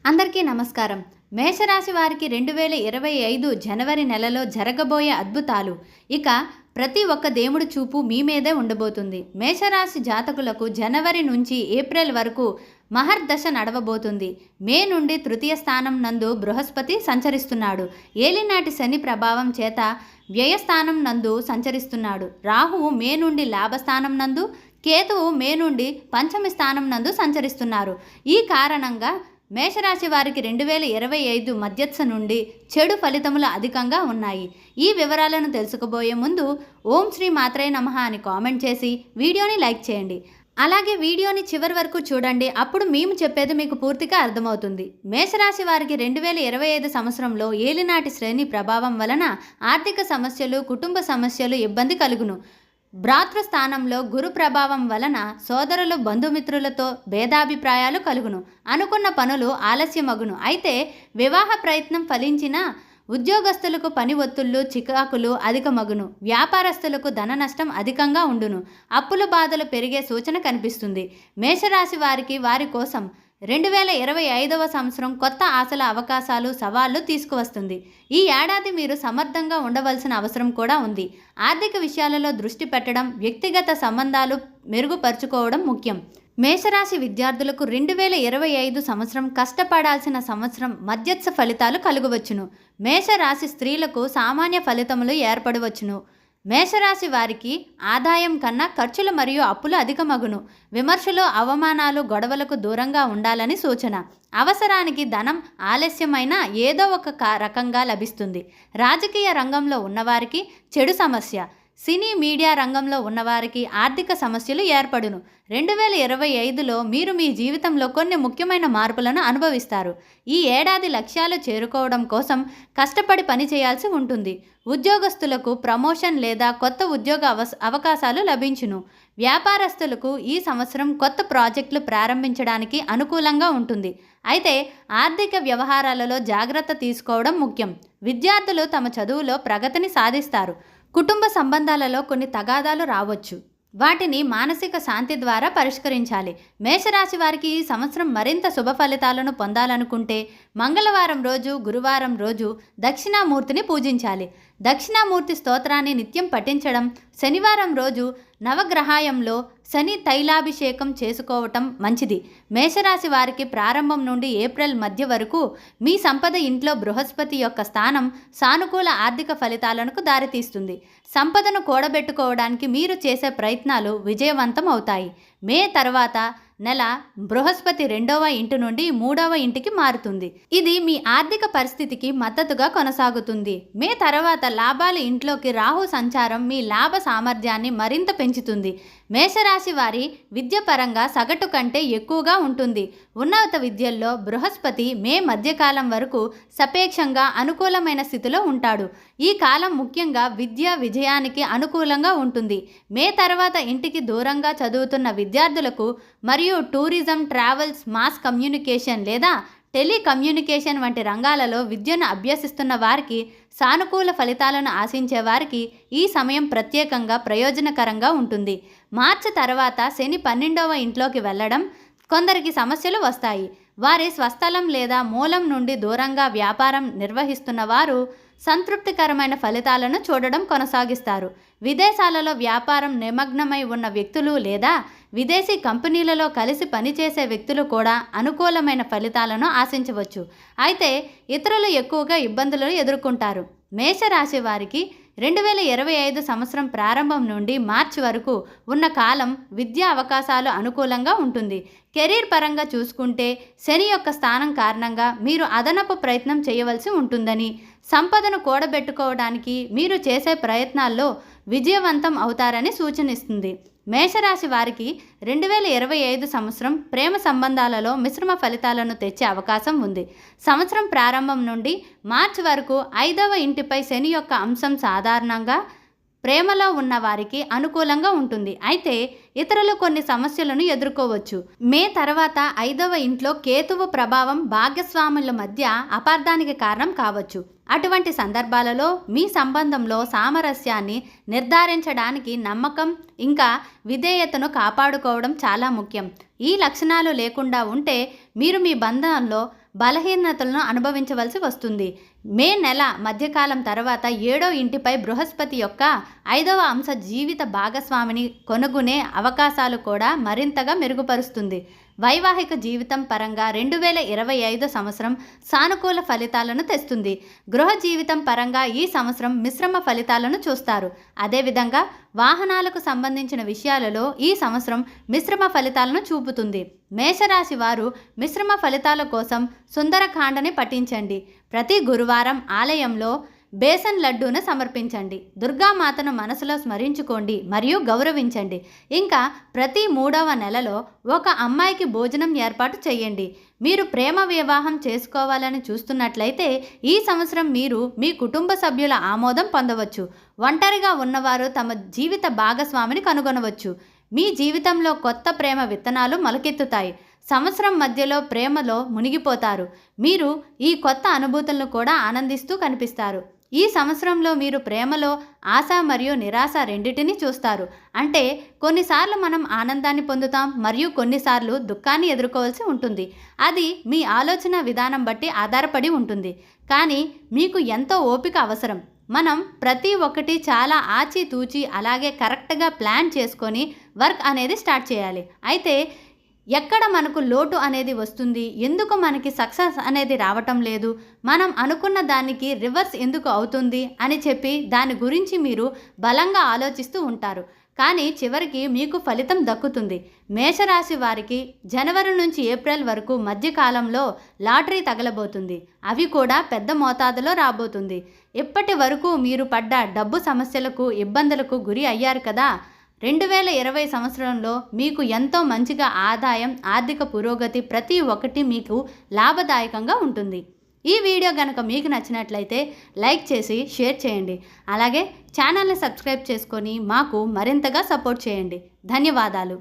అందరికీ నమస్కారం. మేషరాశి వారికి 2025 జనవరి నెలలో జరగబోయే అద్భుతాలు. ఇక ప్రతి ఒక్క దేవుడి చూపు మీ మీదే ఉండబోతుంది. మేషరాశి జాతకులకు జనవరి నుంచి ఏప్రిల్ వరకు మహర్దశ నడవబోతుంది. మే నుండి తృతీయ స్థానం నందు బృహస్పతి సంచరిస్తున్నాడు. ఏలినాటి శని ప్రభావం చేత వ్యయస్థానం నందు సంచరిస్తున్నాడు. రాహువు మే నుండి లాభస్థానం నందు, కేతువు మే నుండి పంచమి స్థానం నందు సంచరిస్తున్నారు. ఈ కారణంగా మేషరాశి వారికి 2025 మధ్యస్థ నుండి చెడు ఫలితములు అధికంగా ఉన్నాయి. ఈ వివరాలను తెలుసుకోబోయే ముందు ఓం శ్రీ మాత్రే నమః అని కామెంట్ చేసి వీడియోని లైక్ చేయండి. అలాగే వీడియోని చివరి వరకు చూడండి. అప్పుడు మేము చెప్పేది మీకు పూర్తిగా అర్థమవుతుంది. మేషరాశి వారికి 2025 సంవత్సరంలో ఏలినాటి శ్రేణి ప్రభావం వలన ఆర్థిక సమస్యలు, కుటుంబ సమస్యలు, ఇబ్బంది కలుగును. భ్రాతృస్థానంలో గురు ప్రభావం వలన సోదరులు, బంధుమిత్రులతో భేదాభిప్రాయాలు కలుగును. అనుకున్న పనులు ఆలస్యమగును. అయితే వివాహ ప్రయత్నం ఫలించిన ఉద్యోగస్తులకు పని ఒత్తిళ్లు, చికాకులు అధికమగును. వ్యాపారస్తులకు ధన నష్టం అధికంగా ఉండును. అప్పుల బాధలు పెరిగే సూచన కనిపిస్తుంది. మేషరాశి వారికి వారి కోసం 2025 సంవత్సరం కొత్త ఆశల, అవకాశాలు, సవాళ్లు తీసుకువస్తుంది. ఈ ఏడాది మీరు సమర్థంగా ఉండవలసిన అవసరం కూడా ఉంది. ఆర్థిక విషయాలలో దృష్టి పెట్టడం, వ్యక్తిగత సంబంధాలు మెరుగుపరుచుకోవడం ముఖ్యం. మేషరాశి విద్యార్థులకు 2025 సంవత్సరం కష్టపడాల్సిన సంవత్సరం. మధ్యస్థ ఫలితాలు కలుగవచ్చును. మేషరాశి స్త్రీలకు సామాన్య ఫలితములు ఏర్పడవచ్చును. మేషరాశి వారికి ఆదాయం కన్నా ఖర్చులు మరియు అప్పులు అధికమగును. విమర్శలు, అవమానాలు, గొడవలకు దూరంగా ఉండాలని సూచన. అవసరానికి ధనం ఆలస్యమైన ఏదో ఒక రకంగా లభిస్తుంది. రాజకీయ రంగంలో ఉన్నవారికి చెడు సమస్య. సినీ, మీడియా రంగంలో ఉన్నవారికి ఆర్థిక సమస్యలు ఏర్పడును. 2025లో మీరు మీ జీవితంలో కొన్ని ముఖ్యమైన మార్పులను అనుభవిస్తారు. ఈ ఏడాది లక్ష్యాలు చేరుకోవడం కోసం కష్టపడి పనిచేయాల్సి ఉంటుంది. ఉద్యోగస్తులకు ప్రమోషన్ లేదా కొత్త ఉద్యోగ అవకాశాలు లభించును. వ్యాపారస్తులకు ఈ సంవత్సరం కొత్త ప్రాజెక్టులు ప్రారంభించడానికి అనుకూలంగా ఉంటుంది. అయితే ఆర్థిక వ్యవహారాలలో జాగ్రత్త తీసుకోవడం ముఖ్యం. విద్యార్థులు తమ చదువులో ప్రగతిని సాధిస్తారు. కుటుంబ సంబంధాలలో కొన్ని తగాదాలు రావచ్చు. వాటిని మానసిక శాంతి ద్వారా పరిష్కరించాలి. మేషరాశి వారికి ఈ సంవత్సరం మరింత శుభ ఫలితాలను పొందాలనుకుంటే మంగళవారం రోజు, గురువారం రోజు దక్షిణామూర్తిని పూజించాలి. దక్షిణామూర్తి స్తోత్రాన్ని నిత్యం పఠించడం, శనివారం రోజు నవగ్రహాయంలో శని తైలాభిషేకం చేసుకోవటం మంచిది. మేషరాశి వారికి ప్రారంభం నుండి ఏప్రిల్ మధ్య వరకు మీ సంపద ఇంట్లో బృహస్పతి యొక్క స్థానం సానుకూల ఆర్థిక ఫలితాలకు దారితీస్తుంది. సంపదను కూడబెట్టుకోవడానికి మీరు చేసే ప్రయత్నాలు విజయవంతం అవుతాయి. మే తర్వాత నెల బృహస్పతి 2వ ఇంటి నుండి 3వ ఇంటికి మారుతుంది. ఇది మీ ఆర్థిక పరిస్థితికి మద్దతుగా కొనసాగుతుంది. మే తర్వాత లాభాల ఇంట్లోకి రాహు సంచారం మీ లాభ సామర్థ్యాన్ని మరింత పెంచుతుంది. మేషరాశి వారి విద్య పరంగా సగటు కంటే ఎక్కువగా ఉంటుంది. ఉన్నత విద్యల్లో బృహస్పతి మే మధ్యకాలం వరకు సాపేక్షంగా అనుకూలమైన స్థితిలో ఉంటాడు. ఈ కాలం ముఖ్యంగా విద్య విజయానికి అనుకూలంగా ఉంటుంది. మే తర్వాత ఇంటికి దూరంగా చదువుతున్న విద్యార్థులకు మరియు టూరిజం, ట్రావెల్స్, మాస్ కమ్యూనికేషన్ లేదా టెలికమ్యూనికేషన్ వంటి రంగాలలో విద్యను అభ్యసిస్తున్న వారికి, సానుకూల ఫలితాలను ఆశించే వారికి ఈ సమయం ప్రత్యేకంగా ప్రయోజనకరంగా ఉంటుంది. మార్చి తర్వాత శని 12వ ఇంట్లోకి వెళ్ళడం కొందరికి సమస్యలు వస్తాయి. వారి స్వస్థలం లేదా మూలం నుండి దూరంగా వ్యాపారం నిర్వహిస్తున్న వారు సంతృప్తికరమైన ఫలితాలను చూడడం కొనసాగిస్తారు. విదేశాలలో వ్యాపారం నిమగ్నమై ఉన్న వ్యక్తులు లేదా విదేశీ కంపెనీలలో కలిసి పనిచేసే వ్యక్తులు కూడా అనుకూలమైన ఫలితాలను ఆశించవచ్చు. అయితే ఇతరులు ఎక్కువగా ఇబ్బందులను ఎదుర్కొంటారు. మేషరాశి వారికి 2025 సంవత్సరం ప్రారంభం నుండి మార్చి వరకు ఉన్న కాలం విద్యా అవకాశాలు అనుకూలంగా ఉంటుంది. కెరీర్ పరంగా చూసుకుంటే శని యొక్క స్థానం కారణంగా మీరు అదనపు ప్రయత్నం చేయవలసి ఉంటుందని, సంపదను కూడబెట్టుకోవడానికి మీరు చేసే ప్రయత్నాల్లో విజయవంతం అవుతారని సూచనిస్తుంది. మేషరాశి వారికి 2025 సంవత్సరం ప్రేమ సంబంధాలలో మిశ్రమ ఫలితాలను తెచ్చే అవకాశం ఉంది. సంవత్సరం ప్రారంభం నుండి మార్చి వరకు 5వ ఇంటిపై శని యొక్క అంశం సాధారణంగా ప్రేమలో ఉన్న వారికి అనుకూలంగా ఉంటుంది. అయితే ఇతరులు కొన్ని సమస్యలను ఎదుర్కోవచ్చు. మే తర్వాత 5వ ఇంట్లో కేతువు ప్రభావం భాగస్వాముల మధ్య అపార్థానికి కారణం కావచ్చు. అటువంటి సందర్భాలలో మీ సంబంధంలో సామరస్యాన్ని నిర్ధారించడానికి నమ్మకం ఇంకా విధేయతను కాపాడుకోవడం చాలా ముఖ్యం. ఈ లక్షణాలు లేకుండా ఉంటే మీరు మీ బంధంలో బలహీనతలను అనుభవించవలసి వస్తుంది. మే నెల మధ్యకాలం తర్వాత 7వ ఇంటిపై బృహస్పతి యొక్క 5వ అంశ జీవిత భాగస్వామిని కొనుగొనే అవకాశాలు కూడా మరింతగా మెరుగుపరుస్తుంది. వైవాహిక జీవితం పరంగా 2025 సంవత్సరం సానుకూల ఫలితాలను తెస్తుంది. గృహ జీవితం పరంగా ఈ సంవత్సరం మిశ్రమ ఫలితాలను చూస్తారు. అదేవిధంగా వాహనాలకు సంబంధించిన విషయాలలో ఈ సంవత్సరం మిశ్రమ ఫలితాలను చూపుతుంది. మేషరాశి వారు మిశ్రమ ఫలితాల కోసం సుందరకాండని పఠించండి. ప్రతి గురువారం ఆలయంలో బేసన్ లడ్డూను సమర్పించండి. దుర్గామాతను మనసులో స్మరించుకోండి మరియు గౌరవించండి. ఇంకా ప్రతి 3వ నెలలో ఒక అమ్మాయికి భోజనం ఏర్పాటు చేయండి. మీరు ప్రేమ వివాహం చేసుకోవాలని చూస్తున్నట్లయితే ఈ సంవత్సరం మీరు మీ కుటుంబ సభ్యుల ఆమోదం పొందవచ్చు. ఒంటరిగా ఉన్నవారు తమ జీవిత భాగస్వామిని కనుగొనవచ్చు. మీ జీవితంలో కొత్త ప్రేమ విత్తనాలు మొలకెత్తుతాయి. సంవత్సరం మధ్యలో ప్రేమలో మునిగిపోతారు. మీరు ఈ కొత్త అనుభూతులను కూడా ఆనందిస్తూ కనిపిస్తారు. ఈ సంవత్సరంలో మీరు ప్రేమలో ఆశ మరియు నిరాశ రెండింటినీ చూస్తారు. అంటే కొన్నిసార్లు మనం ఆనందాన్ని పొందుతాం మరియు కొన్నిసార్లు దుఃఖాన్ని ఎదుర్కోవాల్సి ఉంటుంది. అది మీ ఆలోచన విధానం బట్టి ఆధారపడి ఉంటుంది. కానీ మీకు ఎంతో ఓపిక అవసరం. మనం ప్రతి ఒక్కటి చాలా ఆచితూచి అలాగే కరెక్ట్గా ప్లాన్ చేసుకొని వర్క్ అనేది స్టార్ట్ చేయాలి. అయితే ఎక్కడ మనకు లోటు అనేది వస్తుంది, ఎందుకు మనకి సక్సెస్ అనేది రావటం లేదు, మనం అనుకున్న దానికి రివర్స్ ఎందుకు అవుతుంది అని చెప్పి దాని గురించి మీరు బలంగా ఆలోచిస్తూ ఉంటారు. కానీ చివరికి మీకు ఫలితం దక్కుతుంది. మేషరాశి వారికి జనవరి నుంచి ఏప్రిల్ వరకు మధ్యకాలంలో లాటరీ తగలబోతుంది. అవి కూడా పెద్ద మోతాదులో రాబోతుంది. ఇప్పటి వరకు మీరు పడ్డ డబ్బు సమస్యలకు ఇబ్బందులకు గురి అయ్యారు కదా. 2020 సంవత్సరంలో మీకు ఎంతో మంచిగా ఆదాయం, ఆర్థిక పురోగతి ప్రతి ఒక్కటి మీకు లాభదాయకంగా ఉంటుంది. ఈ వీడియో కనుక మీకు నచ్చినట్లయితే లైక్ చేసి షేర్ చేయండి. అలాగే ఛానల్ని సబ్స్క్రైబ్ చేసుకొని మాకు మరింతగా సపోర్ట్ చేయండి. ధన్యవాదాలు.